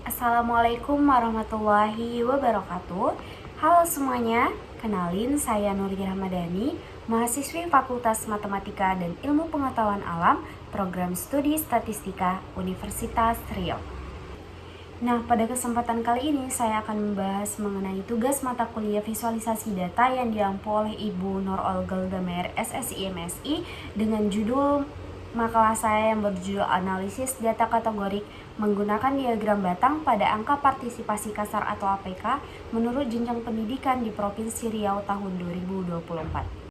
Assalamualaikum warahmatullahi wabarakatuh. Halo semuanya, kenalin saya Nuri Ramadhani, mahasiswi Fakultas Matematika dan Ilmu Pengetahuan Alam, Program Studi Statistika Universitas Riau. Nah, pada kesempatan kali ini saya akan membahas mengenai tugas mata kuliah visualisasi data yang diampu oleh Ibu Nur Olga Damer SSI MSI dengan judul makalah saya yang berjudul Analisis Data Kategorik menggunakan diagram batang pada angka partisipasi kasar atau APK menurut jenjang pendidikan di Provinsi Riau tahun 2024.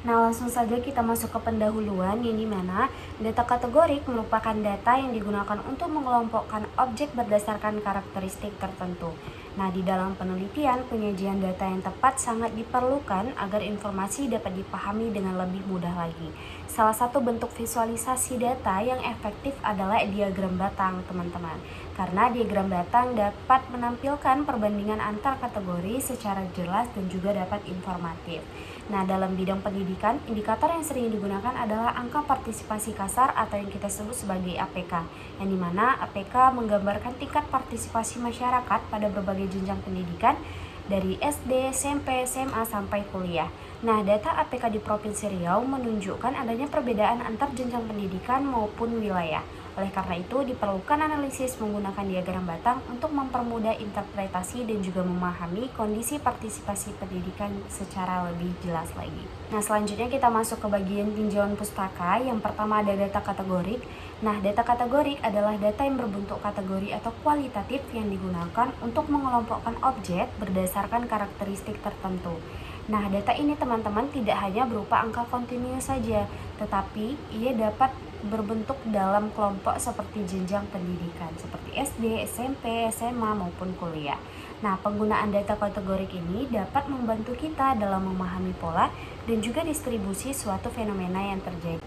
Nah, langsung saja kita masuk ke pendahuluan, yang dimana data kategorik merupakan data yang digunakan untuk mengelompokkan objek berdasarkan karakteristik tertentu. Nah, di dalam penelitian, penyajian data yang tepat sangat diperlukan agar informasi dapat dipahami dengan lebih mudah lagi. Salah satu bentuk visualisasi data yang efektif adalah diagram batang, teman-teman. Karena diagram batang dapat menampilkan perbandingan antar kategori secara jelas dan juga dapat informatif. Nah, dalam bidang pendidikan, indikator yang sering digunakan adalah angka partisipasi kasar atau yang kita sebut sebagai APK, yang dimana APK menggambarkan tingkat partisipasi masyarakat pada berbagai jenjang pendidikan dari SD, SMP, SMA, sampai kuliah. Nah, data APK di Provinsi Riau menunjukkan adanya perbedaan antar jenjang pendidikan maupun wilayah. Oleh karena itu, diperlukan analisis menggunakan diagram batang untuk mempermudah interpretasi dan juga memahami kondisi partisipasi pendidikan secara lebih jelas lagi. Nah, selanjutnya kita masuk ke bagian tinjauan pustaka. Yang pertama ada data kategorik. Nah, data kategorik adalah data yang berbentuk kategori atau kualitatif yang digunakan untuk mengelompokkan objek berdasarkan karakteristik tertentu. Nah, data ini teman-teman tidak hanya berupa angka kontinu saja, tetapi ia dapat berbentuk dalam kelompok seperti jenjang pendidikan, seperti SD, SMP, SMA, maupun kuliah. Nah, penggunaan data kategorik ini dapat membantu kita dalam memahami pola dan juga distribusi suatu fenomena yang terjadi.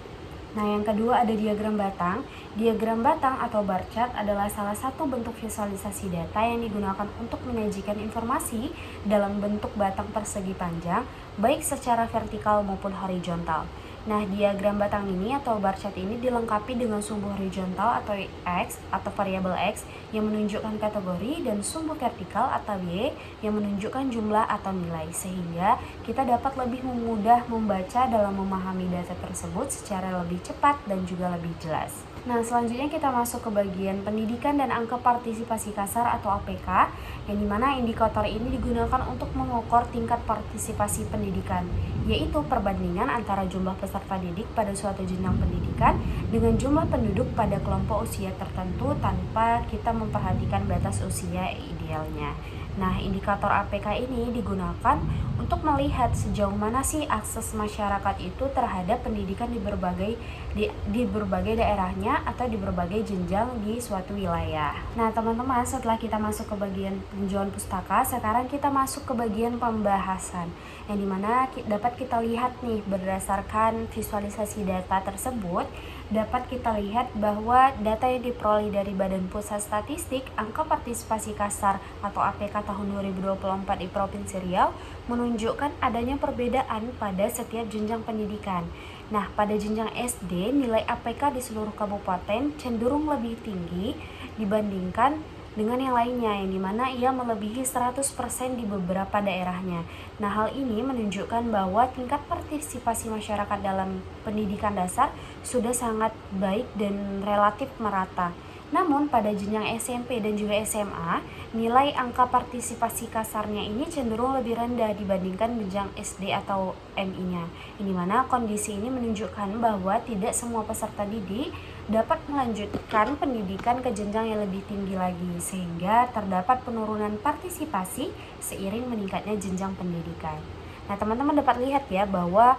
Nah, yang kedua ada diagram batang. Diagram batang atau bar chart adalah salah satu bentuk visualisasi data yang digunakan untuk menyajikan informasi dalam bentuk batang persegi panjang, baik secara vertikal maupun horizontal. Nah, diagram batang ini atau bar chart ini dilengkapi dengan sumbu horizontal atau X atau variabel X yang menunjukkan kategori dan sumbu vertikal atau Y yang menunjukkan jumlah atau nilai, sehingga kita dapat lebih mudah membaca dalam memahami data tersebut secara lebih cepat dan juga lebih jelas. Nah, selanjutnya kita masuk ke bagian pendidikan dan angka partisipasi kasar atau APK, yang dimana indikator ini digunakan untuk mengukur tingkat partisipasi pendidikan, yaitu perbandingan antara jumlah peserta didik pada suatu jenjang pendidikan dengan jumlah penduduk pada kelompok usia tertentu tanpa kita memperhatikan batas usia idealnya. Nah, indikator APK ini digunakan untuk melihat sejauh mana sih akses masyarakat itu terhadap pendidikan di berbagai daerahnya atau di berbagai jenjang di suatu wilayah. Nah, teman-teman, setelah kita masuk ke bagian tinjauan pustaka, sekarang kita masuk ke bagian pembahasan, yang dimana dapat kita lihat nih berdasarkan visualisasi data tersebut, dapat kita lihat bahwa data yang diperoleh dari Badan Pusat Statistik, angka partisipasi kasar atau APK tahun 2024 di Provinsi Riau menunjukkan adanya perbedaan pada setiap jenjang pendidikan. Nah, pada jenjang SD, nilai APK di seluruh kabupaten cenderung lebih tinggi dibandingkan dengan yang lainnya, yang dimana ia melebihi 100% di beberapa daerahnya. Nah, hal ini menunjukkan bahwa tingkat partisipasi masyarakat dalam pendidikan dasar sudah sangat baik dan relatif merata. Namun pada jenjang SMP dan juga SMA, nilai angka partisipasi kasarnya ini cenderung lebih rendah dibandingkan jenjang SD atau MI-nya. Ini mana kondisi ini menunjukkan bahwa tidak semua peserta didik dapat melanjutkan pendidikan ke jenjang yang lebih tinggi lagi, sehingga terdapat penurunan partisipasi seiring meningkatnya jenjang pendidikan. Nah, teman-teman dapat lihat ya bahwa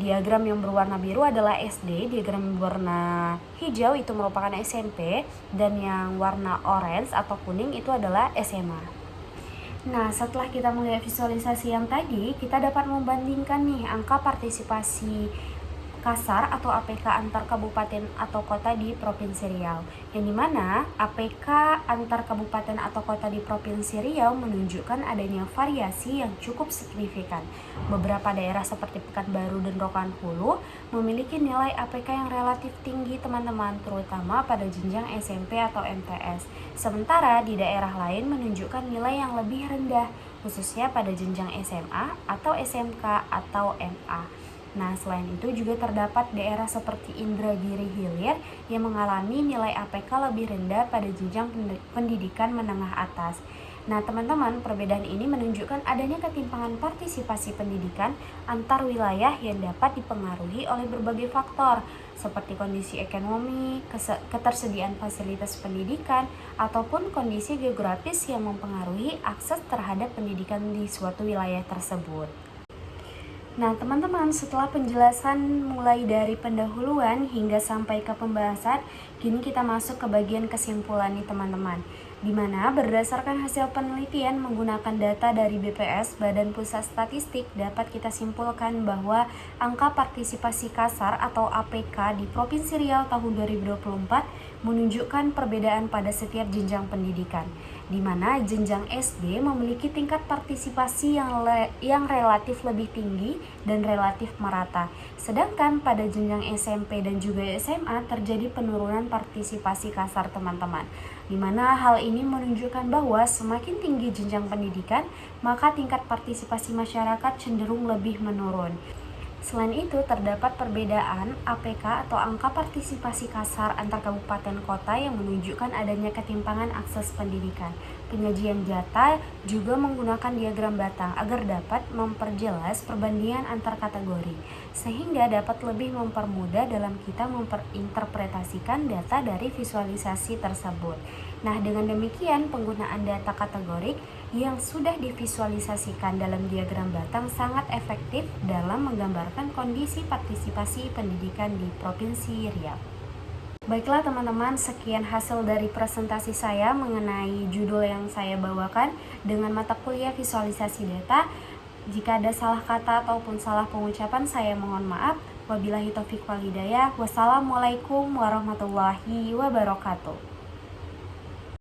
diagram yang berwarna biru adalah SD, diagram yang berwarna hijau itu merupakan SMP, dan yang warna orange atau kuning itu adalah SMA. Nah, setelah kita melihat visualisasi yang tadi, kita dapat membandingkan nih angka partisipasi Kasar atau APK antar kabupaten atau kota di Provinsi Riau, yang dimana APK antar kabupaten atau kota di Provinsi Riau menunjukkan adanya variasi yang cukup signifikan. Beberapa daerah seperti Pekanbaru dan Rokan Hulu memiliki nilai APK yang relatif tinggi teman-teman, terutama pada jenjang SMP atau MTS. Sementara di daerah lain menunjukkan nilai yang lebih rendah, khususnya pada jenjang SMA atau SMK atau MA. Nah, selain itu juga terdapat daerah seperti Indragiri Hilir yang mengalami nilai APK lebih rendah pada jenjang pendidikan menengah atas. Nah, teman-teman, perbedaan ini menunjukkan adanya ketimpangan partisipasi pendidikan antar wilayah yang dapat dipengaruhi oleh berbagai faktor, seperti kondisi ekonomi, ketersediaan fasilitas pendidikan, ataupun kondisi geografis yang mempengaruhi akses terhadap pendidikan di suatu wilayah tersebut. Nah, teman-teman, setelah penjelasan mulai dari pendahuluan hingga sampai ke pembahasan, kini kita masuk ke bagian kesimpulan nih teman-teman. Di mana berdasarkan hasil penelitian menggunakan data dari BPS, Badan Pusat Statistik, dapat kita simpulkan bahwa angka partisipasi kasar atau APK di Provinsi Riau tahun 2024 menunjukkan perbedaan pada setiap jenjang pendidikan, di mana jenjang SD memiliki tingkat partisipasi yang relatif lebih tinggi dan relatif merata. Sedangkan pada jenjang SMP dan juga SMA terjadi penurunan partisipasi kasar teman-teman. Di mana hal ini menunjukkan bahwa semakin tinggi jenjang pendidikan, maka tingkat partisipasi masyarakat cenderung lebih menurun. Selain itu, terdapat perbedaan APK atau angka partisipasi kasar antar kabupaten kota yang menunjukkan adanya ketimpangan akses pendidikan. Penyajian data juga menggunakan diagram batang agar dapat memperjelas perbandingan antar kategori, sehingga dapat lebih mempermudah dalam kita memperinterpretasikan data dari visualisasi tersebut. Nah, dengan demikian penggunaan data kategorik yang sudah divisualisasikan dalam diagram batang sangat efektif dalam menggambarkan kondisi partisipasi pendidikan di Provinsi Riau. Baiklah teman-teman, sekian hasil dari presentasi saya mengenai judul yang saya bawakan dengan mata kuliah visualisasi data. Jika ada salah kata ataupun salah pengucapan, saya mohon maaf. Wabillahi taufiq wal hidayah. Wassalamualaikum warahmatullahi wabarakatuh.